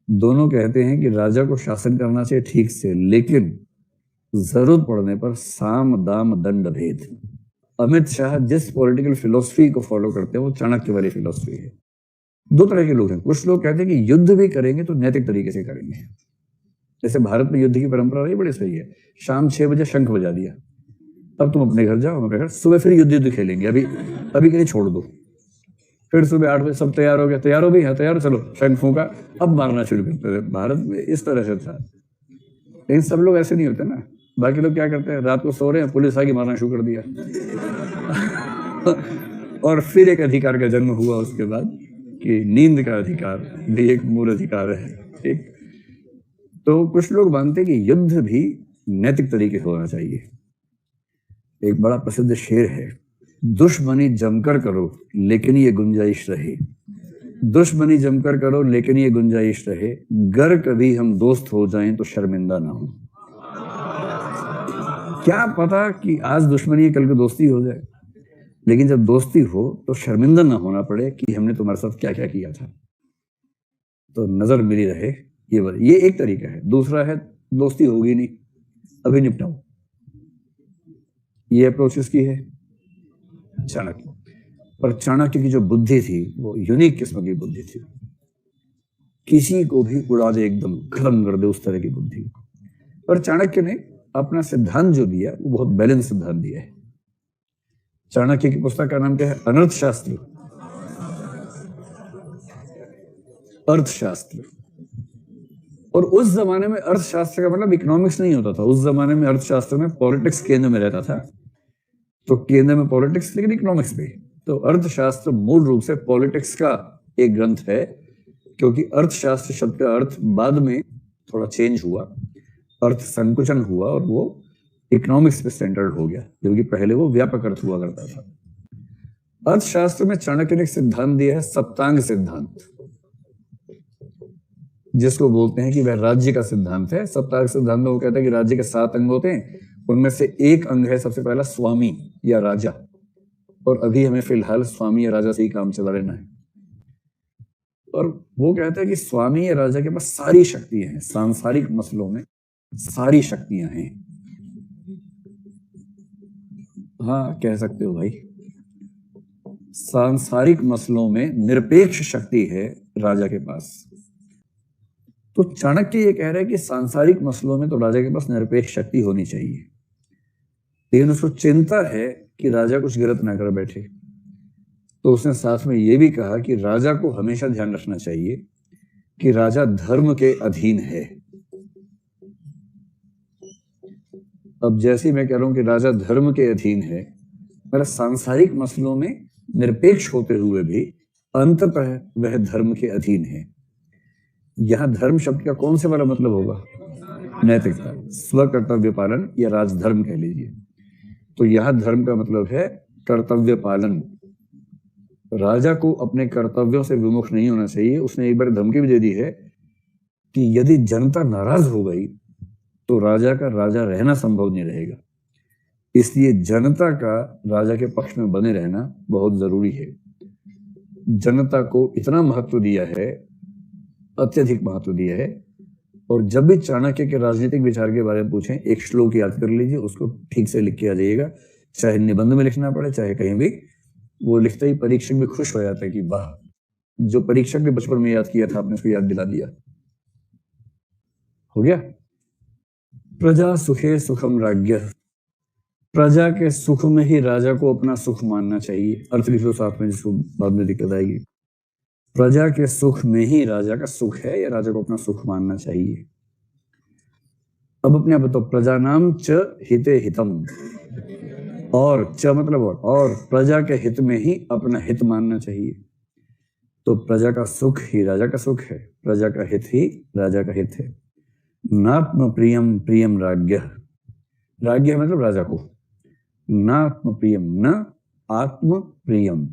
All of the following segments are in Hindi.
दोनों कहते हैं कि राजा को शासन करना चाहिए ठीक से, लेकिन जरूरत पड़ने पर साम दाम दंड भेद। अमित शाह जिस पॉलिटिकल फिलोसफी को फॉलो करते हैं वो चाणक्य वाली फिलोसफी है। दो तरह के लोग हैं, कुछ लोग कहते हैं कि युद्ध भी करेंगे तो नैतिक तरीके से करेंगे। जैसे भारत में युद्ध की परंपरा रही, बड़ी सही है। शाम 6 बजे शंख बजा दिया, अब तुम अपने घर जाओ, अपने घर। सुबह फिर युद्ध खेलेंगे, अभी अभी के लिए छोड़ दो। फिर सुबह 8 बजे सब तैयार हो गया, तैयार हो भी है, तैयार, चलो शंख फूंका, अब मारना शुरू करते थे। भारत में इस तरह से था। लेकिन सब लोग ऐसे नहीं होते ना। बाकी लोग क्या करते हैं, रात को सो रहे हैं, पुलिस आके मारना शुरू कर दिया। और फिर एक अधिकार का जन्म हुआ उसके बाद कि नींद का अधिकार भी एक मूल अधिकार है। ठीक, तो कुछ लोग मानते हैं कि युद्ध भी नैतिक तरीके से होना चाहिए। एक बड़ा प्रसिद्ध शेर है, दुश्मनी जमकर करो लेकिन ये गुंजाइश रहे। दुश्मनी जमकर करो लेकिन ये गुंजाइश रहे, गर कभी हम दोस्त हो जाएं तो शर्मिंदा ना हो। क्या पता कि आज दुश्मनी कल को दोस्ती हो जाए, लेकिन जब दोस्ती हो तो शर्मिंदा ना होना पड़े कि हमने तुम्हारे साथ क्या क्या किया था। तो नजर मिली रहे, ये एक तरीका है। दूसरा है, दोस्ती होगी नहीं, अभी निपटाओ। ये अप्रोच इसकी है चाणक्य। पर चाणक्य की जो बुद्धि थी वो यूनिक किस्म की बुद्धि थी, किसी को भी उड़ा दे, एकदम खत्म कर दे, उस तरह की बुद्धि। पर चाणक्य ने अपना सिद्धांत जो दिया वो बहुत बैलेंस सिद्धांत दिया है। चाणक्य की पुस्तक का नाम क्या है? अनर्थशास्त्र। अर्थशास्त्र। और उस जमाने में अर्थशास्त्र का मतलब इकोनॉमिक्स नहीं होता था। उस जमाने में अर्थशास्त्र में पॉलिटिक्स केंद्र में रहता था। तो केंद्र में पॉलिटिक्स, लेकिन इकोनॉमिक्स भी। तो अर्थशास्त्र मूल रूप से पॉलिटिक्स का एक ग्रंथ है, क्योंकि अर्थशास्त्र शब्द का अर्थ बाद में थोड़ा चेंज हुआ, अर्थ संकुचन हुआ और वो इकोनॉमिक्स पे सेंटर्ड हो गया, जबकि पहले वो व्यापक अर्थ हुआ करता था। अर्थशास्त्र में चाणक्य ने एक सिद्धांत दिया है, सप्तांग सिद्धांत, जिसको बोलते हैं कि वह राज्य का सिद्धांत है। सप्तांग सिद्धांत में वो कहता है कि राज्य के 7 अंग होते हैं, उनमें से एक अंग है सबसे पहला स्वामी या राजा, और अभी हमें फिलहाल स्वामी या राजा से ही काम चला लेना है। और वो कहता है कि स्वामी या राजा के पास सारी शक्तियां हैं, सांसारिक मसलों में सारी शक्तियां हैं। हाँ, कह सकते हो भाई, सांसारिक मसलों में निरपेक्ष शक्ति है राजा के पास। तो चाणक्य ये कह रहा है कि सांसारिक मसलों में तो राजा के पास निरपेक्ष शक्ति होनी चाहिए, लेकिन उसको चिंता है कि राजा कुछ गलत ना कर बैठे। तो उसने साथ में ये भी कहा कि राजा को हमेशा ध्यान रखना चाहिए कि राजा धर्म के अधीन है। अब जैसे मैं कह रहा हूं कि राजा धर्म के अधीन है, मेरा सांसारिक मसलों में निरपेक्ष होते हुए भी अंततः वह धर्म के अधीन है। यहां धर्म शब्द का कौन से वाला मतलब होगा? नैतिकता, स्व कर्तव्य पालन या राजधर्म कह लीजिए। तो यहां धर्म का मतलब है कर्तव्य पालन। राजा को अपने कर्तव्यों से विमुख नहीं होना चाहिए। उसने एक बार धमकी भी दे दी है कि यदि जनता नाराज हो गई तो राजा का राजा रहना संभव नहीं रहेगा। इसलिए जनता का राजा के पक्ष में बने रहना बहुत जरूरी है। जनता को इतना महत्व दिया है, अत्यधिक महत्व दिया है। और जब भी चाणक्य के राजनीतिक विचार के बारे में पूछें, एक श्लोक याद कर लीजिए, उसको ठीक से लिख के आ जाइएगा, चाहे निबंध में लिखना पड़े चाहे कहीं भी। वो लिखते ही परीक्षक भी खुश हो जाता है कि वाह, जो परीक्षक ने बचपन में याद किया था आपने उसको याद दिला दिया। हो गया। प्रजा सुखे सुखम राज्ञ। प्रजा के सुख में ही राजा को अपना सुख मानना चाहिए। अर्थ लिखो साथ में, जिसको बाद में दिक्कत आएगी। प्रजा के सुख में ही राजा का सुख है, या राजा को अपना सुख मानना चाहिए। अब अपने आप बताओ, प्रजा नाम च हिते हितम, और च मतलब और प्रजा के हित में ही अपना हित मानना चाहिए। तो प्रजा का सुख ही राजा का सुख है, प्रजा का हित ही राजा का हित है। नात्म प्रियम प्रियम राज्ञ। राज्ञ मतलब राजा को। नात्म प्रियम, न आत्म प्रियम,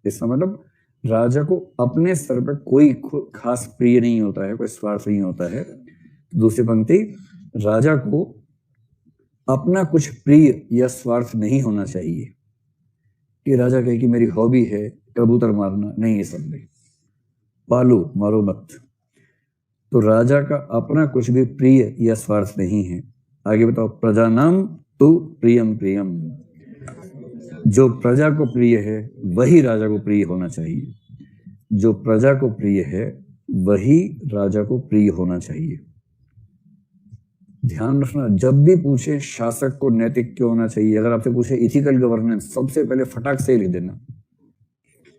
इसका मतलब राजा को अपने स्तर पर कोई खास प्रिय नहीं होता है, कोई स्वार्थ नहीं होता है। दूसरी पंक्ति, राजा को अपना कुछ प्रिय या स्वार्थ नहीं होना चाहिए कि राजा कहे कि मेरी हॉबी है कबूतर मारना, नहीं, ये सब नहीं। पालो मारो मत। तो राजा का अपना कुछ भी प्रिय या स्वार्थ नहीं है। आगे बताओ, प्रजानाम तु प्रियम प्रियम। जो प्रजा को प्रिय है वही राजा को प्रिय होना चाहिए। जो प्रजा को प्रिय है वही राजा को प्रिय होना चाहिए। ध्यान रखना, जब भी पूछे शासक को नैतिक क्यों होना चाहिए, अगर आपसे पूछे इथिकल गवर्नेंस, सबसे पहले फटाक से लिख देना।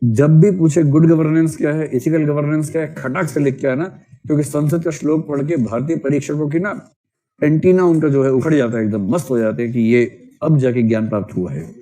जब भी पूछे गुड गवर्नेंस क्या है, इथिकल गवर्नेंस क्या है, खटाक से लिख के आना, क्योंकि संसद का श्लोक पढ़ के भारतीय परीक्षकों की ना एंटीना उनका जो है उखड़ जाता है, एकदम मस्त हो जाते हैं कि ये अब जाके ज्ञान प्राप्त हुआ है।